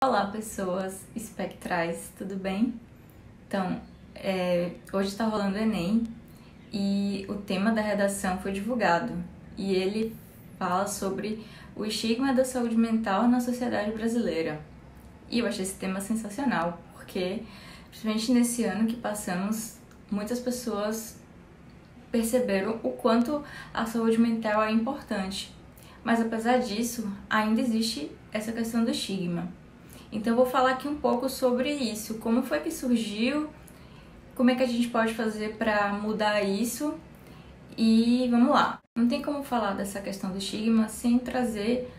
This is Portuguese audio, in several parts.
Olá, pessoas espectrais, tudo bem? Então, hoje está rolando o Enem e o tema da redação foi divulgado e ele fala sobre o estigma da saúde mental na sociedade brasileira. E eu achei esse tema sensacional, porque, principalmente nesse ano que passamos, muitas pessoas perceberam o quanto a saúde mental é importante. Mas apesar disso, ainda existe essa questão do estigma. Então eu vou falar aqui um pouco sobre isso, como foi que surgiu, como é que a gente pode fazer para mudar isso e vamos lá. Não tem como falar dessa questão do estigma sem trazer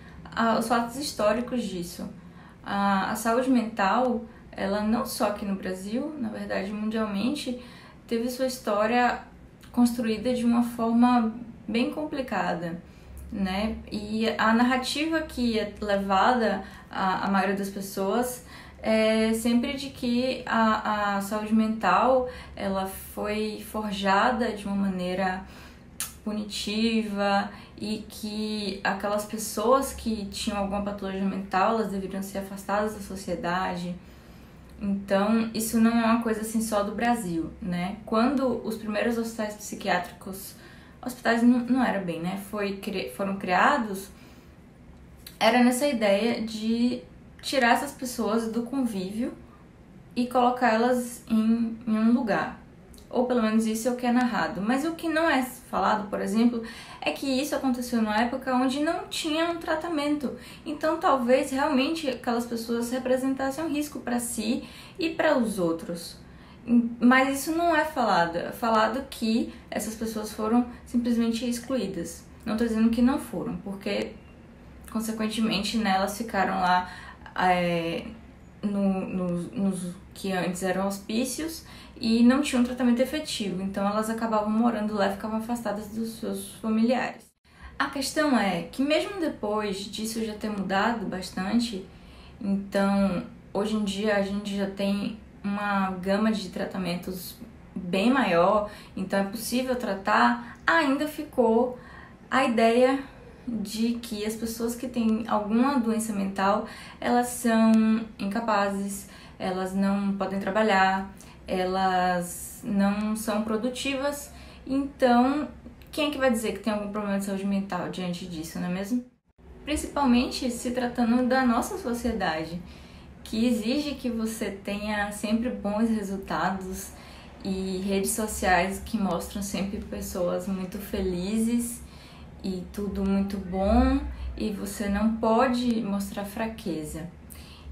os fatos históricos disso. A saúde mental, ela não só aqui no Brasil, na verdade mundialmente, teve sua história construída de uma forma bem complicada, né? E a narrativa que é levada à maioria das pessoas é sempre de que a saúde mental ela foi forjada de uma maneira punitiva e que aquelas pessoas que tinham alguma patologia mental elas deveriam ser afastadas da sociedade. Então, isso não é uma coisa assim só do Brasil, né? Quando os primeiros hospitais psiquiátricos, hospitais não era bem, né? Foram criados, era nessa ideia de tirar essas pessoas do convívio e colocá-las em um lugar. Ou pelo menos isso é o que é narrado. Mas o que não é falado, por exemplo, é que isso aconteceu numa época onde não tinha um tratamento. Então talvez realmente aquelas pessoas representassem um risco para si e para os outros. Mas isso não é falado. É falado que essas pessoas foram simplesmente excluídas. Não estou dizendo que não foram, porque consequentemente né, elas ficaram lá nos que antes eram hospícios e não tinham tratamento efetivo, então elas acabavam morando lá e ficavam afastadas dos seus familiares. A questão é que mesmo depois disso já ter mudado bastante, então hoje em dia a gente já tem uma gama de tratamentos bem maior, então é possível tratar, ainda ficou a ideia de que as pessoas que têm alguma doença mental, elas são incapazes, elas não podem trabalhar, elas não são produtivas. Então, quem é que vai dizer que tem algum problema de saúde mental diante disso, não é mesmo? Principalmente se tratando da nossa sociedade, que exige que você tenha sempre bons resultados e redes sociais que mostram sempre pessoas muito felizes e tudo muito bom, e você não pode mostrar fraqueza.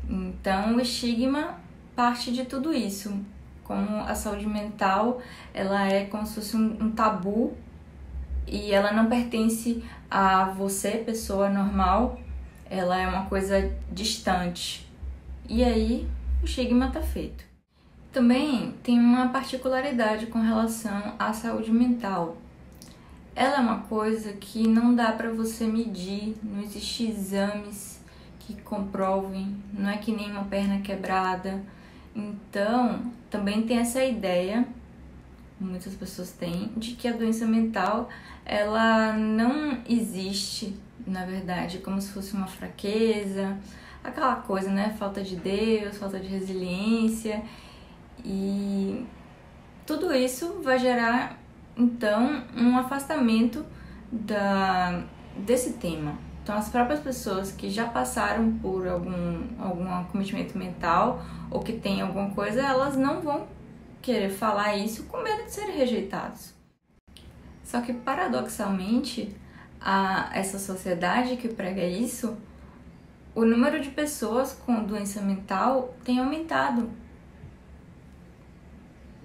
Então o estigma parte de tudo isso, como a saúde mental ela é como se fosse um tabu e ela não pertence a você, pessoa normal, ela é uma coisa distante. E aí o estigma tá feito. Também tem uma particularidade com relação à saúde mental. Ela é uma coisa que não dá para você medir, não existe exames que comprovem, não é que nem uma perna quebrada. Então, também tem essa ideia, muitas pessoas têm, de que a doença mental, ela não existe, na verdade, como se fosse uma fraqueza, aquela coisa, né? Falta de Deus, falta de resiliência, e tudo isso vai gerar então um afastamento desse tema. Então as próprias pessoas que já passaram por algum acometimento mental ou que tem alguma coisa, elas não vão querer falar isso com medo de serem rejeitados. Só que paradoxalmente, essa sociedade que prega isso, o número de pessoas com doença mental tem aumentado.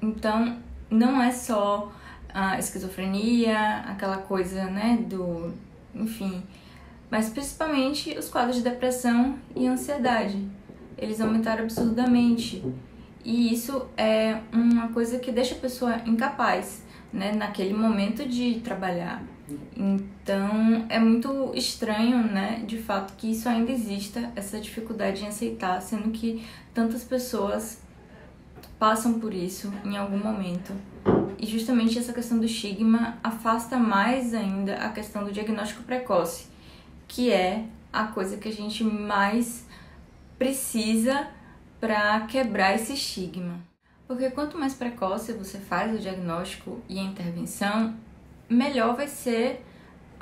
Então não é só a esquizofrenia, aquela coisa, né, enfim, mas principalmente os quadros de depressão e ansiedade. Eles aumentaram absurdamente. E isso é uma coisa que deixa a pessoa incapaz, né, naquele momento de trabalhar. Então, é muito estranho, né, de fato, que isso ainda exista, essa dificuldade em aceitar, sendo que tantas pessoas passam por isso em algum momento. E justamente essa questão do estigma afasta mais ainda a questão do diagnóstico precoce, que é a coisa que a gente mais precisa para quebrar esse estigma. Porque quanto mais precoce você faz o diagnóstico e a intervenção, melhor vai ser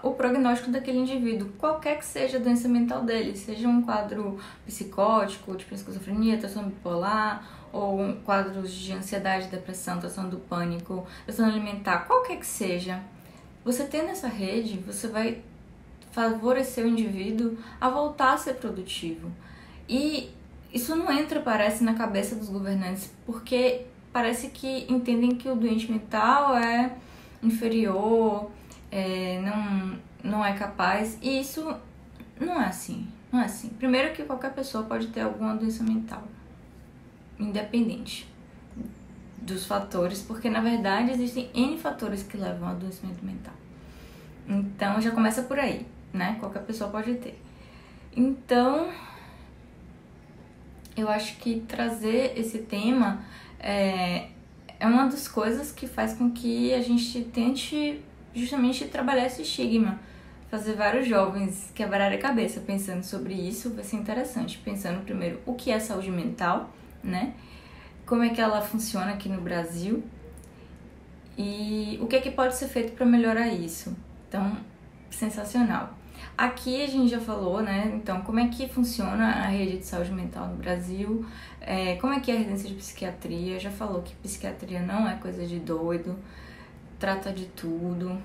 o prognóstico daquele indivíduo, qualquer que seja a doença mental dele, seja um quadro psicótico, tipo esquizofrenia, transtorno bipolar, ou quadros de ansiedade, depressão, transtorno do pânico, transtorno alimentar, qualquer que seja. Você tendo essa rede, você vai favorecer o indivíduo a voltar a ser produtivo. E isso não entra, parece, na cabeça dos governantes, porque parece que entendem que o doente mental é inferior, não é capaz, e isso não é assim, não é assim. Primeiro que qualquer pessoa pode ter alguma doença mental, independente dos fatores, porque na verdade existem N fatores que levam ao adoecimento mental. Então já começa por aí, né? Qualquer pessoa pode ter. Então, eu acho que trazer esse tema é uma das coisas que faz com que a gente tente justamente trabalhar esse estigma. Fazer vários jovens quebrarem a cabeça pensando sobre isso vai ser interessante. Pensando primeiro o que é saúde mental, né? Como é que ela funciona aqui no Brasil e o que é que pode ser feito para melhorar isso. Então, sensacional. Aqui a gente já falou, né? Então, como é que funciona a rede de saúde mental no Brasil, como é que é a residência de psiquiatria, já falou que psiquiatria não é coisa de doido, trata de tudo.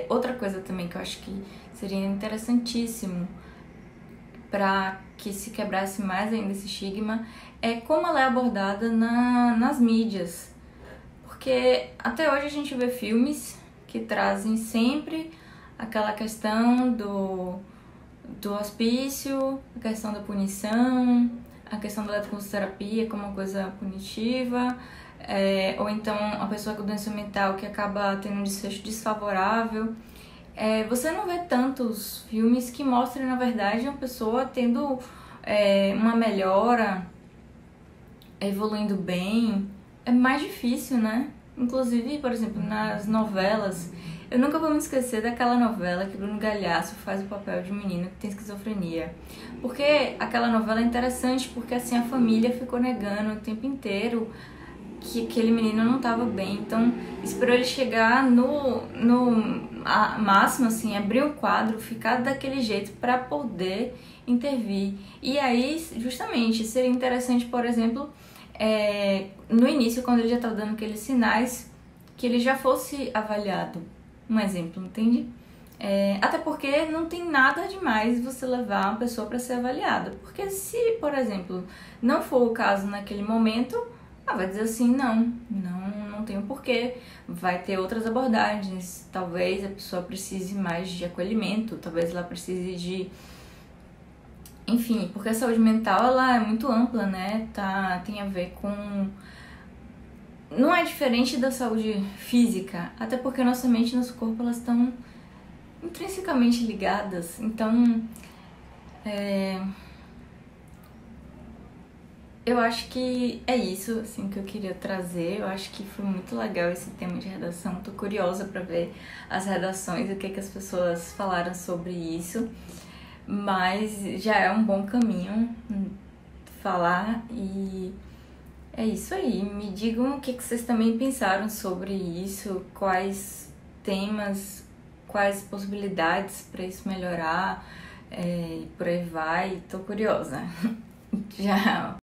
Outra coisa também que eu acho que seria interessantíssimo para que se quebrasse mais ainda esse estigma é como ela é abordada nas mídias. Porque até hoje a gente vê filmes que trazem sempre aquela questão do hospício, a questão da punição, a questão da eletroconvulsoterapia como uma coisa punitiva, ou então a pessoa com doença mental que acaba tendo um desfecho desfavorável. Você não vê tantos filmes que mostrem, na verdade, uma pessoa tendo uma melhora, evoluindo bem. É mais difícil, né? Inclusive, por exemplo, nas novelas, eu nunca vou me esquecer daquela novela que Bruno Galhaço faz o papel de um menino que tem esquizofrenia. Porque aquela novela é interessante, porque assim a família ficou negando o tempo inteiro que aquele menino não estava bem. Então, esperou ele chegar no máximo, assim, abrir o quadro, ficar daquele jeito para poder intervir. E aí, justamente, seria interessante, por exemplo, no início, quando ele já estava dando aqueles sinais, que ele já fosse avaliado. Um exemplo, entende? Até porque não tem nada demais você levar uma pessoa para ser avaliada. Porque se, por exemplo, não for o caso naquele momento, vai dizer assim, não tem um porquê. Vai ter outras abordagens. Talvez a pessoa precise mais de acolhimento, talvez ela precise de... Enfim, porque a saúde mental ela é muito ampla, né? Tem a ver com... Não é diferente da saúde física, até porque nossa mente e nosso corpo elas estão intrinsecamente ligadas. Então, eu acho que é isso assim, que eu queria trazer. Eu acho que foi muito legal esse tema de redação. Tô curiosa para ver as redações, o que as pessoas falaram sobre isso. Mas já é um bom caminho falar e é isso aí. Me digam o que vocês também pensaram sobre isso, quais temas, quais possibilidades para isso melhorar, e por aí vai. Tô curiosa. Tchau!